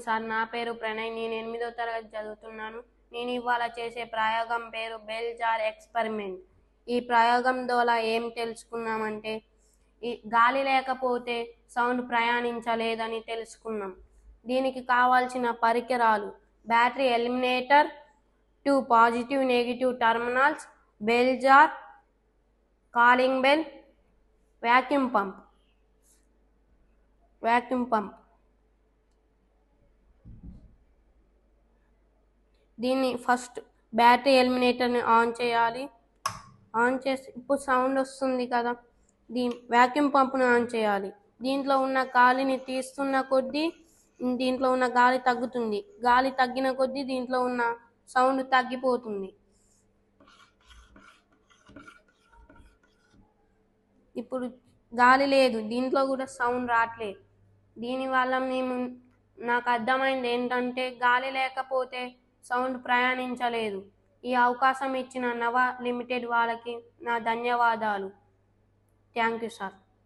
Sir, నా పేరు ప్రణయ్. నేను 8వ తరగతి చదువుతున్నాను. నేను ఇవాళ చేసే ప్రయోగం పేరు బెల్ జార్ ఎక్స్పెరిమెంట్. ఈ ప్రయోగం ద్వారా ఏం తెలుసుకున్నామంటే, గాలి లేకపోతే సౌండ్ ప్రయాణించలేదని తెలుసుకున్నాం. దీనికి కావాల్సిన పరికరాలు: battery eliminator, 2 positive negative terminals, bell jar, calling bell, vacuum pump. దీన్ని ఫస్ట్ బ్యాటరీ ఎలిమినేటర్ని ఆన్ చేయాలి. ఆన్ చేసి ఇప్పుడు సౌండ్ వస్తుంది కదా, వ్యాక్యూమ్ పంప్ను ఆన్ చేయాలి. దీంట్లో ఉన్న గాలిని తీస్తున్న కొద్దీ దీంట్లో ఉన్న గాలి తగ్గుతుంది. గాలి తగ్గిన కొద్దీ దీంట్లో ఉన్న సౌండ్ తగ్గిపోతుంది. ఇప్పుడు గాలి లేదు, దీంట్లో కూడా సౌండ్ రావట్లేదు. దీనివల్ల నాకు అర్థమైంది ఏంటంటే, గాలి లేకపోతే సౌండ్ ప్రయాణించలేదు. ఈ అవకాశం ఇచ్చిన నవ లిమిటెడ్ వాళ్ళకి నా ధన్యవాదాలు. Thank you sir.